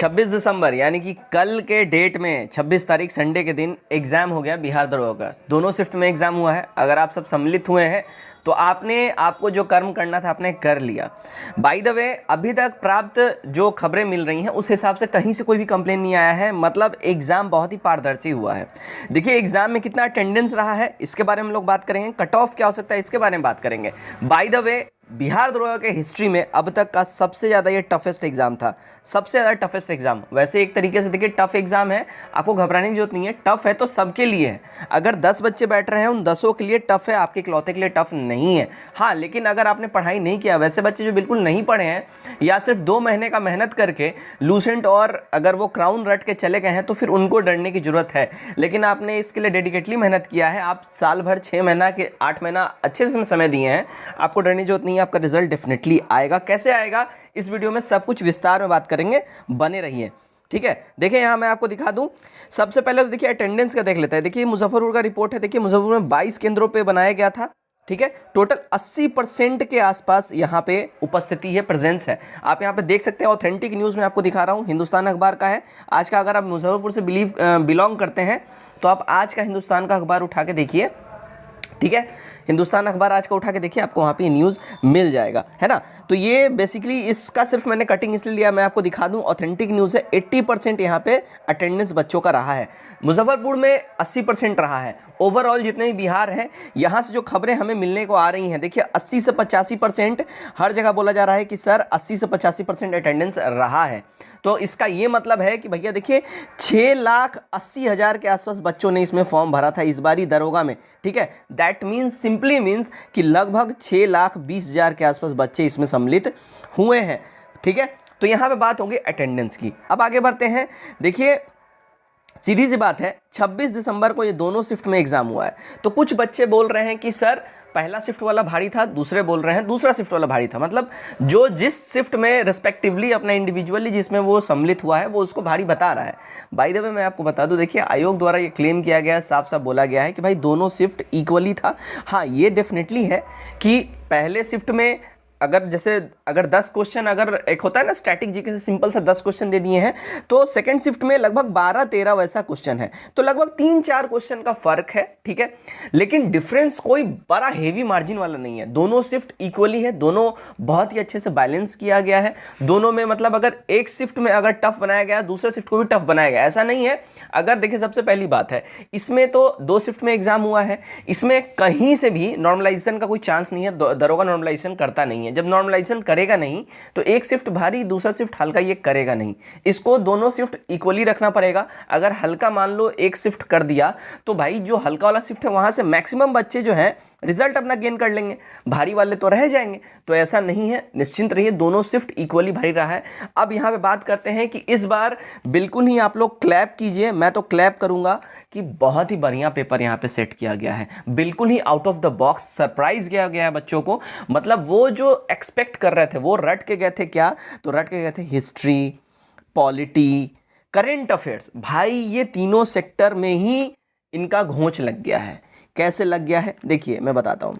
26 दिसंबर यानी कि कल के डेट में 26 तारीख संडे के दिन एग्ज़ाम हो गया बिहार दरोगा का। दोनों शिफ्ट में एग्ज़ाम हुआ है। अगर आप सब सम्मिलित हुए हैं तो आपको जो कर्म करना था आपने कर लिया। बाय द वे, अभी तक प्राप्त जो खबरें मिल रही हैं उस हिसाब से कहीं से कोई भी कंप्लेन नहीं आया है। मतलब एग्ज़ाम बहुत ही पारदर्शी हुआ है। देखिए एग्ज़ाम में कितना अटेंडेंस रहा है इसके बारे में हम लोग बात करेंगे, कट ऑफ क्या हो सकता है इसके बारे में बात करेंगे। बाय द वे, बिहार दरोगा के हिस्ट्री में अब तक का सबसे ज़्यादा ये टफेस्ट एग्जाम था, सबसे ज़्यादा टफेस्ट एग्जाम। वैसे एक तरीके से देखिए टफ एग्जाम है, आपको घबराने की जरूरत नहीं है। टफ है तो सबके लिए है। अगर 10 बच्चे बैठ रहे हैं उन 10 के लिए टफ है, आपके इकलौते के लिए टफ नहीं है। हाँ, लेकिन अगर आपने पढ़ाई नहीं किया, वैसे बच्चे जो बिल्कुल नहीं पढ़े हैं या सिर्फ 2 महीने का मेहनत करके लूसेंट और अगर वो क्राउन रट के चले गए हैं तो फिर उनको डरने की जरूरत है। लेकिन आपने इसके लिए डेडिकेटली मेहनत किया है, आप साल भर 6 महीना के 8 महीना अच्छे से समय दिए हैं, आपको डरने की जरूरत नहीं है। आपका रिजल्ट डेफिनेटली आएगा। कैसे आएगा इस वीडियो में सब कुछ विस्तार में बात करेंगे, बने रहिए। ठीक है, देखिए यहाँ मैं आपको दिखा दूं। सबसे पहले तो देखिए अटेंडेंस का देख लेते हैं। देखिए मुजफ्फरपुर का रिपोर्ट है। देखिए मुजफ्फरपुर में 22 केंद्रों पे बनाया गया था। ठीक है, टोटल 80% के आसपास यहाँ पे उपस्थिति है, प्रेजेंस है। आप यहाँ पे देख सकते हैं। ऑथेंटिक न्यूज़ में आपको दिखा रहा हूँ, हिंदुस्तान अखबार का है आज का। अगर आप मुजफ्फरपुर से बिलोंग करते हैं तो आप आज का हिंदुस्तान का अखबार उठा के देखिए। ठीक है, हिंदुस्तान अखबार आज का उठा के देखिए, आपको वहाँ पे न्यूज़ मिल जाएगा, है ना। तो ये बेसिकली इसका सिर्फ मैंने कटिंग इसलिए लिया, मैं आपको दिखा दूं। ऑथेंटिक न्यूज़ है। 80% यहाँ पे अटेंडेंस बच्चों का रहा है। मुजफ्फरपुर में 80% रहा है। ओवरऑल जितने भी बिहार हैं यहाँ से जो खबरें हमें मिलने को आ रही हैं, देखिए 80 से 85% हर जगह बोला जा रहा है कि सर 80 से 85% अटेंडेंस रहा है। तो इसका ये मतलब है कि भैया देखिए 6,80,000 के आसपास बच्चों ने इसमें फॉर्म भरा था इस बारी दरोगा में। ठीक है, दैट मीन्स सिंपली मीन्स कि लगभग 6,20,000 के आसपास बच्चे इसमें सम्मिलित हुए हैं। ठीक है, तो यहाँ पे बात होगी अटेंडेंस की। अब आगे बढ़ते हैं। देखिए सीधी सी बात है, 26 दिसंबर को ये दोनों शिफ्ट में एग्जाम हुआ है। तो कुछ बच्चे बोल रहे हैं कि सर पहला शिफ्ट वाला भारी था, दूसरे बोल रहे हैं दूसरा शिफ्ट वाला भारी था। मतलब जो जिस शिफ्ट में रिस्पेक्टिवली अपना इंडिविजुअली जिसमें वो सम्मिलित हुआ है वो उसको भारी बता रहा है। बाय द वे मैं आपको बता दूं, देखिए आयोग द्वारा ये क्लेम किया गया है, साफ साफ बोला गया है कि भाई दोनों शिफ्ट इक्वली था। हाँ, ये डेफिनेटली है कि पहले शिफ्ट में अगर 10 क्वेश्चन, अगर एक होता है ना स्टैटिक जीके से सिंपल सा 10 क्वेश्चन दे दिए हैं, तो सेकंड शिफ्ट में लगभग 12-13 वैसा क्वेश्चन है। तो लगभग 3-4 क्वेश्चन का फर्क है। ठीक है, लेकिन डिफरेंस कोई बड़ा हेवी मार्जिन वाला नहीं है। दोनों शिफ्ट इक्वली है, दोनों बहुत ही अच्छे से बैलेंस किया गया है। दोनों में मतलब अगर एक शिफ्ट में अगर टफ बनाया गया, दूसरे शिफ्ट को भी टफ बनाया गया, ऐसा नहीं है। अगर देखिए सबसे पहली बात है, इसमें तो 2 शिफ्ट में एग्जाम हुआ है, इसमें कहीं से भी नॉर्मलाइजेशन का कोई चांस नहीं है। दरोगा नॉर्मलाइजेशन करता नहीं है। जब नॉर्मलाइजेशन करेगा नहीं तो एक शिफ्ट भारी दूसरा शिफ्ट हल्का, ये करेगा नहीं। इसको दोनों शिफ्ट इक्वली रखना पड़ेगा। अगर हल्का मान लो एक शिफ्ट कर दिया तो भाई जो हल्का वाला शिफ्ट है वहां से मैक्सिमम बच्चे जो हैं रिजल्ट अपना गेन कर लेंगे, भारी वाले तो रह जाएंगे। तो ऐसा नहीं है, निश्चिंत रहिए, दोनों शिफ्ट इक्वली भारी रहा है। अब यहां पे बात करते हैं कि इस बार बिल्कुल ही आप लोग क्लैप कीजिए, मैं तो क्लैप करूंगा कि बहुत ही बढ़िया पेपर यहां पे सेट किया गया है। बिल्कुल ही out of the box surprise किया गया है बच्चों को। मतलब वो जो एक्सपेक्ट कर रहे थे वो रट के गए थे। क्या तो रट के गए थे? History, polity, current affairs. भाई ये तीनों सेक्टर में ही इनका घोंच लग गया है। कैसे लग गया है देखिए मैं बताता हूं।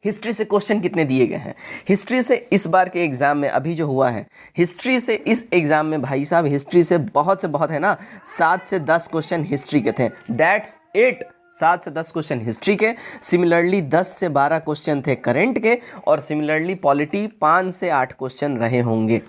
हिस्ट्री से क्वेश्चन कितने दिए गए हैं? हिस्ट्री से इस बार के एग्जाम में अभी जो हुआ है, हिस्ट्री से इस एग्जाम में भाई साहब हिस्ट्री से बहुत है ना, 7 से 10 क्वेश्चन हिस्ट्री के थे। दैट्स इट, 7 से 10 क्वेश्चन हिस्ट्री के। सिमिलरली 10 से 12 क्वेश्चन थे करंट के, और सिमिलरली पॉलिटी 5 से 8 क्वेश्चन रहे होंगे।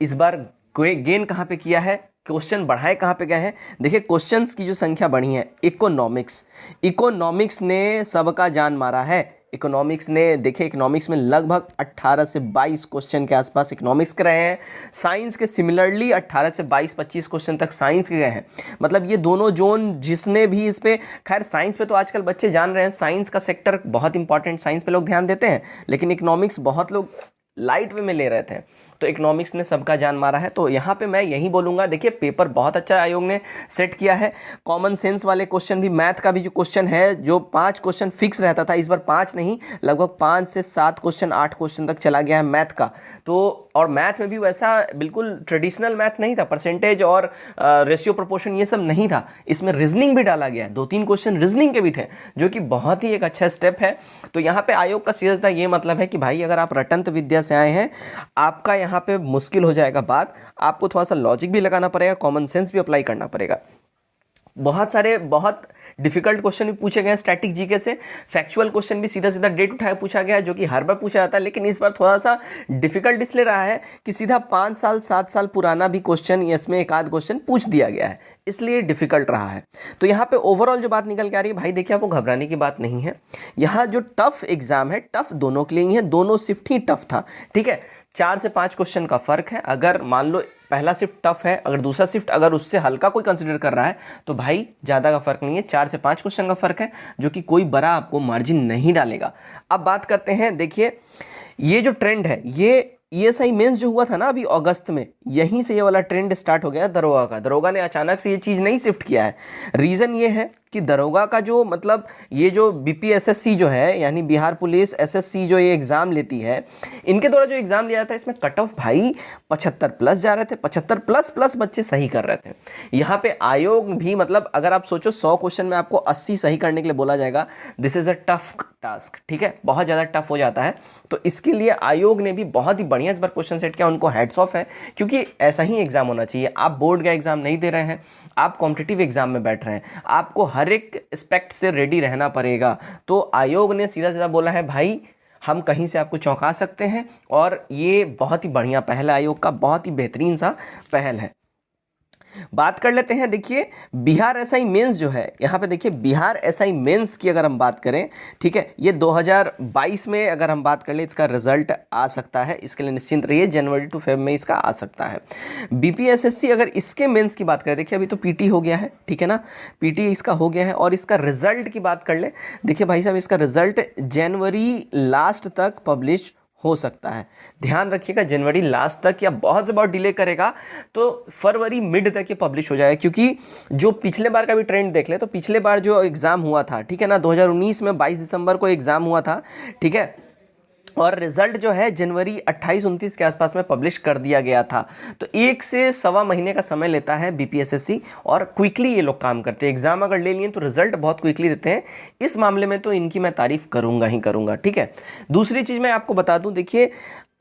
इस बार गेन कहाँ पे किया है, क्वेश्चन बढ़ाए कहाँ पे गए हैं? देखिए क्वेश्चंस की जो संख्या बढ़ी है, इकोनॉमिक्स ने सबका जान मारा है। इकोनॉमिक्स ने देखिए, इकोनॉमिक्स में लगभग 18 से 22 क्वेश्चन के आसपास इकोनॉमिक्स के रहे हैं। साइंस के सिमिलरली 18 से 22-25 क्वेश्चन तक साइंस के गए हैं। मतलब ये दोनों जोन जिसने भी इस पे, खैर साइंस पे तो आजकल बच्चे जान रहे हैं, साइंस का सेक्टर बहुत इंपॉर्टेंट, साइंस पे लोग ध्यान देते हैं, लेकिन इकोनॉमिक्स बहुत लोग लाइट वे में ले रहे थे। तो इकोनॉमिक्स ने सबका जान मारा है। तो यहाँ पे मैं यही बोलूँगा, देखिए पेपर बहुत अच्छा आयोग ने सेट किया है। कॉमन सेंस वाले क्वेश्चन भी, मैथ का भी जो क्वेश्चन है, जो 5 क्वेश्चन फिक्स रहता था, इस बार 5 नहीं, लगभग 5 से 7 क्वेश्चन 8 क्वेश्चन तक चला गया है मैथ का। तो और मैथ में भी वैसा बिल्कुल ट्रेडिशनल मैथ नहीं था, परसेंटेज और रेशियो प्रोपोर्शन ये सब नहीं था, इसमें रीजनिंग भी डाला गया है, 2-3 क्वेश्चन रीजनिंग के भी थे, जो कि बहुत ही एक अच्छा स्टेप है। तो यहाँ पे आयोग का सीधा ये मतलब है कि भाई अगर आप रटंत विद्या से आए हैं, आपका यहाँ पे मुश्किल हो जाएगा बात, आपको थोड़ा सा लॉजिक भी लगाना पड़ेगा, कॉमन सेंस भी अप्लाई करना पड़ेगा। बहुत डिफिकल्ट क्वेश्चन भी पूछे गए हैं स्टैटिक जीके से, फैक्चुअल क्वेश्चन भी सीधा सीधा डेट उठाया पूछा गया है, जो कि हर बार पूछा जाता है, लेकिन इस बार थोड़ा सा डिफिकल्ट इसलिए रहा है कि सीधा 5 साल 7 साल पुराना भी क्वेश्चन इसमें एक आध क्वेश्चन पूछ दिया गया है, इसलिए डिफिकल्ट रहा है। तो यहाँ पे ओवरऑल जो बात निकल के आ रही है भाई, देखिए आपको घबराने की बात नहीं है। यहाँ जो टफ एग्जाम है, टफ दोनों के लिए ही है, दोनों शिफ्ट ही टफ था, ठीक है। 4 से 5 क्वेश्चन का फर्क है। अगर मान लो पहला शिफ्ट टफ है, अगर दूसरा शिफ्ट अगर उससे हल्का कोई कंसीडर कर रहा है, तो भाई ज़्यादा का फर्क नहीं है, 4 से 5 क्वेश्चन का फर्क है, जो कि कोई बड़ा आपको मार्जिन नहीं डालेगा। अब बात करते हैं, देखिए ये जो ट्रेंड है, ये ईएसआई मेंस जो हुआ था ना अभी अगस्त में, यहीं से ये वाला ट्रेंड स्टार्ट हो गया दरोगा का। दरोगा ने अचानक से ये चीज़ नहीं शिफ्ट किया है। रीज़न ये है कि दरोगा का जो मतलब ये जो बीपीएसएससी जो है, यानी बिहार पुलिस एसएससी जो ये एग्ज़ाम लेती है, इनके द्वारा जो एग्ज़ाम लिया था, इसमें कट ऑफ भाई 75 प्लस जा रहे थे, 75 प्लस बच्चे सही कर रहे थे। यहाँ पे आयोग भी मतलब अगर आप सोचो 100 क्वेश्चन में आपको 80 सही करने के लिए बोला जाएगा, this is a tough task, ठीक है, बहुत ज़्यादा टफ हो जाता है। तो इसके लिए आयोग ने भी बहुत ही बढ़िया इस बार क्वेश्चन सेट किया, उनको हैट्स ऑफ है, क्योंकि ऐसा ही एग्ज़ाम होना चाहिए। आप बोर्ड का एग्ज़ाम नहीं दे रहे हैं, आप कॉम्पिटिटिव एग्ज़ाम में बैठ रहे हैं, आपको हर एक एस्पेक्ट से रेडी रहना पड़ेगा। तो आयोग ने सीधा सीधा बोला है भाई हम कहीं से आपको चौंका सकते हैं, और ये बहुत ही बढ़िया पहल है आयोग का, बहुत ही बेहतरीन सा पहल है। बात कर लेते हैं, देखिए बिहार एसआई मेंस जो है, यहाँ पे देखिए बिहार एसआई मेंस की अगर हम बात करें, ठीक है, ये 2022 में अगर हम बात कर ले, इसका रिजल्ट आ सकता है, इसके लिए निश्चिंत रहिए, जनवरी टू फेब में इसका आ सकता है। बीपीएसएससी अगर इसके मेंस की बात करें, देखिए अभी तो पीटी हो गया है, ठीक है ना, पीटी इसका हो गया है, और इसका रिजल्ट की बात कर ले, देखिए भाई साहब इसका रिजल्ट जनवरी लास्ट तक पब्लिश हो सकता है। ध्यान रखिएगा, जनवरी लास्ट तक या बहुत से बहुत डिले करेगा तो फरवरी मिड तक ये पब्लिश हो जाएगा, क्योंकि जो पिछले बार का भी ट्रेंड देख ले तो पिछले बार जो एग्ज़ाम हुआ था, ठीक है ना, 2019 में 22 दिसंबर को एग्ज़ाम हुआ था, ठीक है, और रिजल्ट जो है जनवरी 28-29 के आसपास में पब्लिश कर दिया गया था। तो 1 से सवा महीने का समय लेता है बीपीएसएससी, और क्विकली ये लोग काम करते हैं। एग्जाम अगर ले लिए तो रिजल्ट बहुत क्विकली देते हैं, इस मामले में तो इनकी मैं तारीफ करूंगा ही करूंगा, ठीक है। दूसरी चीज़ मैं आपको बता दूं, देखिए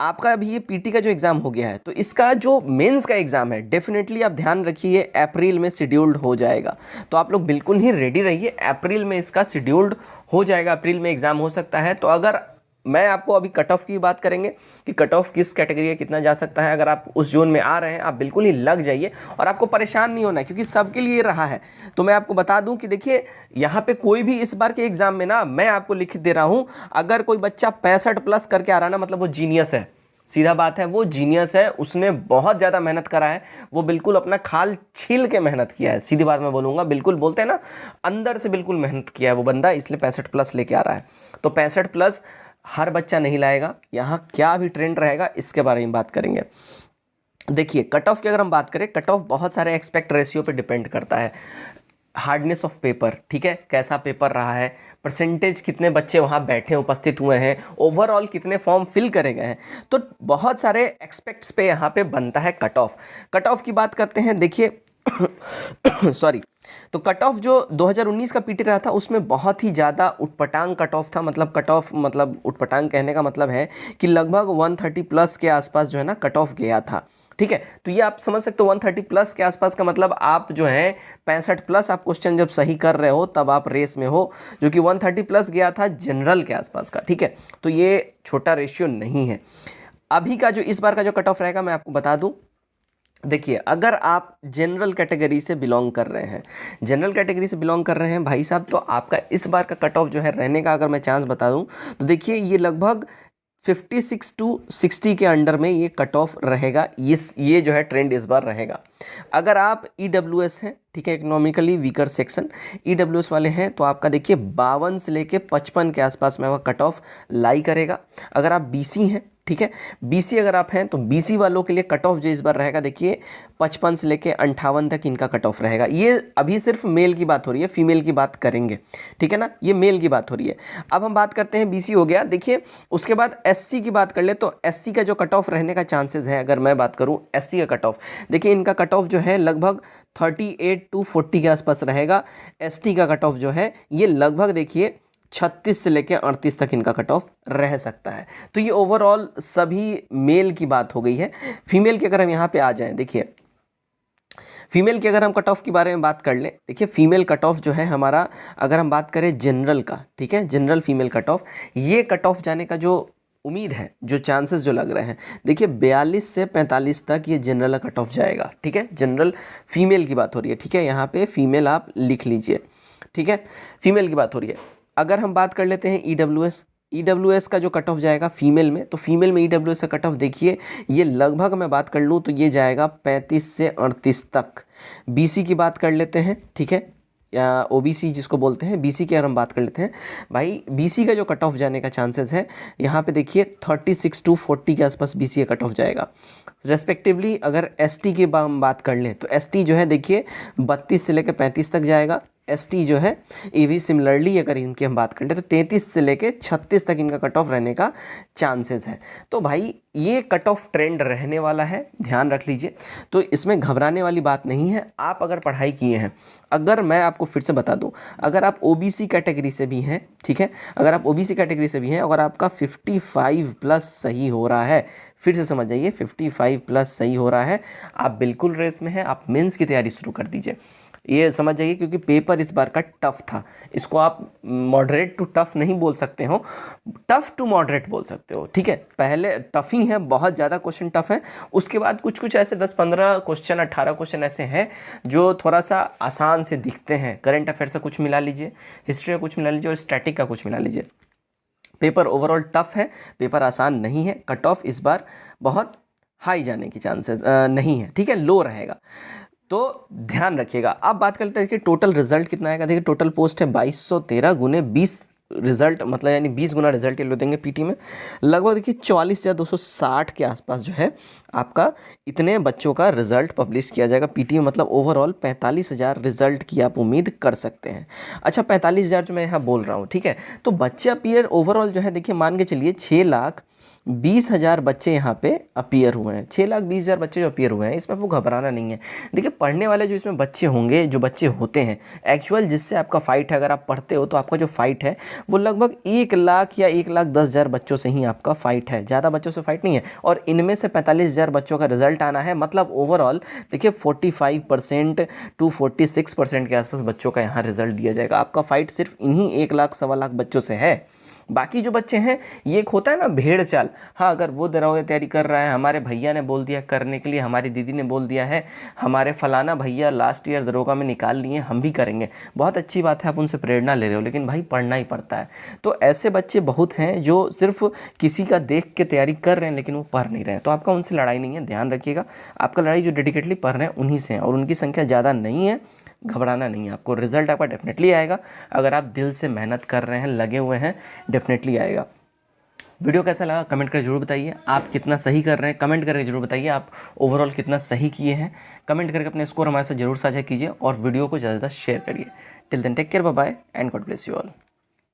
आपका अभी ये पीटी का जो एग्ज़ाम हो गया है, तो इसका जो मेंस का एग्ज़ाम है डेफिनेटली आप ध्यान रखिए अप्रैल में शेड्यूल्ड हो जाएगा। तो आप लोग बिल्कुल ही रेडी रहिए, अप्रैल में इसका शेड्यूल्ड हो जाएगा, अप्रैल में एग्ज़ाम हो सकता है। तो अगर मैं आपको अभी कट ऑफ की बात करेंगे कि कट ऑफ किस कैटेगरी का कितना जा सकता है, अगर आप उस जोन में आ रहे हैं आप बिल्कुल ही लग जाइए, और आपको परेशान नहीं होना है, क्योंकि सबके लिए रहा है। तो मैं आपको बता दूं कि देखिए यहाँ पे कोई भी इस बार के एग्जाम में ना, मैं आपको लिख दे रहा हूं, अगर कोई बच्चा 65 प्लस करके आ रहा ना, मतलब वो जीनियस है, सीधा बात है, वो जीनियस है, उसने बहुत ज़्यादा मेहनत करा है, वो बिल्कुल अपना खाल छील के मेहनत किया है, सीधी बात मैं बोलूँगा, बिल्कुल बोलते हैं ना अंदर से बिल्कुल मेहनत किया है वो बंदा, इसलिए 65 प्लस लेके आ रहा है। तो 65 प्लस हर बच्चा नहीं लाएगा। यहाँ क्या भी ट्रेंड रहेगा इसके बारे में बात करेंगे। देखिए कट ऑफ की अगर हम बात करें, कट ऑफ बहुत सारे एक्सपेक्ट रेशियो पे डिपेंड करता है। हार्डनेस ऑफ पेपर, ठीक है, कैसा पेपर रहा है, परसेंटेज कितने बच्चे वहाँ बैठे उपस्थित हुए हैं, ओवरऑल कितने फॉर्म फिल करे गए हैं, तो बहुत सारे एक्सपेक्ट्स पे यहाँ पे बनता है कट ऑफ। कट ऑफ की बात करते हैं, देखिए सॉरी, तो कट ऑफ जो 2019 का पीटी रहा था उसमें बहुत ही ज़्यादा उटपटांग कट ऑफ था। मतलब कट ऑफ, मतलब उटपटांग कहने का मतलब है कि लगभग 130 प्लस के आसपास जो है ना कट ऑफ गया था, ठीक है। तो ये आप समझ सकते हो 130 प्लस के आसपास का मतलब आप जो है 65 प्लस आप क्वेश्चन जब सही कर रहे हो तब आप रेस में हो, जो कि 130 प्लस गया था जनरल के आसपास का, ठीक है। तो ये छोटा रेशियो नहीं है। अभी का जो इस बार का जो कट ऑफ रहेगा मैं आपको बता दूं, देखिए अगर आप जनरल कैटेगरी से बिलोंग कर रहे हैं, जनरल कैटेगरी से बिलोंग कर रहे हैं भाई साहब, तो आपका इस बार का कट ऑफ जो है रहने का अगर मैं चांस बता दूं तो देखिए ये लगभग 56 टू 60 के अंडर में ये कट ऑफ रहेगा। ये जो है ट्रेंड इस बार रहेगा। अगर आप ईडब्ल्यूएस हैं, ठीक है, इकोनॉमिकली वीकर सेक्शन, ईडब्ल्यूएस वाले हैं, तो आपका देखिए 52 से लेके 55 के आसपास में वह कट ऑफ लाई करेगा। अगर आप बीसी हैं, ठीक है। बीसी अगर आप हैं तो बीसी वालों के लिए कट ऑफ जो इस बार रहेगा देखिए 55 से लेके 58 तक इनका कट ऑफ रहेगा। ये अभी सिर्फ मेल की बात हो रही है, फीमेल की बात करेंगे, ठीक है ना, ये मेल की बात हो रही है। अब हम बात करते हैं बीसी हो गया, देखिए उसके बाद एससी की बात कर ले तो एससी का जो कट ऑफ रहने का चांसेस है, अगर मैं बात करूं एससी का कट ऑफ, देखिए इनका कट ऑफ जो है लगभग 38 to 40 के आसपास रहेगा। एसटी का कट ऑफ जो है ये लगभग देखिए 36 से लेकर 38 तक इनका कट ऑफ रह सकता है। तो ये ओवरऑल सभी मेल की बात हो गई है। फीमेल की अगर हम यहाँ पे आ जाएं, देखिए फीमेल की अगर हम कट ऑफ के बारे में बात कर लें, देखिए फीमेल कट ऑफ जो है हमारा, अगर हम बात करें जनरल का, ठीक है, जनरल फीमेल कट ऑफ, ये कट ऑफ जाने का जो उम्मीद है, जो चांसेस जो लग रहे हैं, देखिए 42 से 45 तक ये जनरल कट ऑफ जाएगा, ठीक है। जनरल फीमेल की बात हो रही है, ठीक है, यहाँ पे फीमेल आप लिख लीजिए, ठीक है, फीमेल की बात हो रही है। अगर हम बात कर लेते हैं ईडब्ल्यूएस का जो कट ऑफ जाएगा फीमेल में, तो फीमेल में ईडब्ल्यूएस का कट ऑफ देखिए ये लगभग मैं बात कर लूँ तो ये जाएगा 35 से 38 तक। बीसी की बात कर लेते हैं, ठीक है, या ओबीसी जिसको बोलते हैं, बीसी की अगर हम बात कर लेते हैं भाई, बीसी का जो कट ऑफ जाने का चांसेस है यहाँ पे देखिए 36 to 40 के आसपास बीसी का कट ऑफ जाएगा। रेस्पेक्टिवली अगर एसटी की हम बात कर लें तो एसटी जो है देखिए 32 से लेकर 35 तक जाएगा। एसटी जो है ये भी सिमिलरली अगर इनकी हम बात करें तो 33 से लेके 36 तक इनका कट ऑफ रहने का चांसेस है। तो भाई ये कट ऑफ ट्रेंड रहने वाला है, ध्यान रख लीजिए। तो इसमें घबराने वाली बात नहीं है। आप अगर पढ़ाई किए हैं, अगर मैं आपको फिर से बता दूं, अगर आप ओबीसी कैटेगरी से भी हैं, ठीक है, अगर आप ओबीसी कैटेगरी से भी हैं और आपका 55 प्लस सही हो रहा है, फिर से समझ जाइए 55 प्लस सही हो रहा है, आप बिल्कुल रेस में हैं, आप मेंस की तैयारी शुरू कर दीजिए। ये समझ जाइए क्योंकि पेपर इस बार का टफ था, इसको आप मॉडरेट टू टफ नहीं बोल सकते हो, टफ टू मॉडरेट बोल सकते हो, ठीक है। पहले टफ ही है, बहुत ज़्यादा क्वेश्चन टफ है, उसके बाद कुछ कुछ ऐसे 10-15 क्वेश्चन 18 क्वेश्चन ऐसे हैं जो थोड़ा सा आसान से दिखते हैं। करंट अफेयर से कुछ मिला लीजिए, हिस्ट्री का कुछ मिला लीजिए और स्टैटिक का कुछ मिला लीजिए। पेपर ओवरऑल टफ है, पेपर आसान नहीं है। कट ऑफ इस बार बहुत हाई जाने की चांसेस नहीं है, ठीक है, लो रहेगा, तो ध्यान रखिएगा। अब बात करते हैं कि टोटल रिजल्ट कितना आएगा। देखिए टोटल पोस्ट है 2213 गुने 20 रिजल्ट, मतलब यानी 20 गुना रिजल्ट ये लोग देंगे पीटी में। लगभग देखिए 44,260 के आसपास जो है आपका इतने बच्चों का रिजल्ट पब्लिश किया जाएगा पीटी में। मतलब ओवरऑल 45,000 रिजल्ट की आप उम्मीद कर सकते हैं। अच्छा 45,000 जो मैं यहाँ बोल रहा हूँ, ठीक है, तो बच्चे अपीयर ओवरऑल जो है देखिए मान के चलिए 6,20,000 बच्चे यहाँ पे अपीयर हुए हैं। 6,20,000 बच्चे जो अपीयर हुए हैं, इसमें आपको घबराना नहीं है। देखिए पढ़ने वाले जो इसमें बच्चे होंगे, जो बच्चे होते हैं एक्चुअल जिससे आपका फ़ाइट है, अगर आप पढ़ते हो तो आपका जो फ़ाइट है वो लगभग 1 लाख या 1,10,000 बच्चों से ही आपका फ़ाइट है, ज़्यादा बच्चों से फ़ाइट नहीं है। और इनमें से 45,000 बच्चों का रिजल्ट आना है, मतलब ओवरऑल देखिए 45% to 46% के आसपास बच्चों का यहाँ रिजल्ट दिया जाएगा। आपका फ़ाइट सिर्फ इन्हीं 1 लाख 1.25 लाख बच्चों से है। बाकी जो बच्चे हैं, ये एक होता है ना भेड़ चाल, हाँ अगर वो दरोगा तैयारी कर रहा है, हमारे भैया ने बोल दिया करने के लिए, हमारी दीदी ने बोल दिया है, हमारे फलाना भैया लास्ट ईयर दरोगा में निकाल लिए, हम भी करेंगे। बहुत अच्छी बात है, आप उनसे प्रेरणा ले रहे हो, लेकिन भाई पढ़ना ही पड़ता है। तो ऐसे बच्चे बहुत हैं जो सिर्फ किसी का देख के तैयारी कर रहे हैं लेकिन वो पढ़ नहीं रहे हैं। तो आपका उनसे लड़ाई नहीं है, ध्यान रखिएगा। आपका लड़ाई जो डेडिकेटली पढ़ रहे हैं उन्हीं से है, और उनकी संख्या ज़्यादा नहीं है। घबराना नहीं है आपको, रिजल्ट आपका डेफिनेटली आएगा। अगर आप दिल से मेहनत कर रहे हैं, लगे हुए हैं, डेफिनेटली आएगा। वीडियो कैसा लगा कमेंट करके जरूर बताइए। आप कितना सही कर रहे हैं कमेंट करके जरूर बताइए। आप ओवरऑल कितना सही किए हैं कमेंट करके अपने स्कोर हमारे साथ जरूर साझा कीजिए और वीडियो को ज़्यादा से ज़्यादा शेयर करिए। Till then take care, bye bye and God bless you all.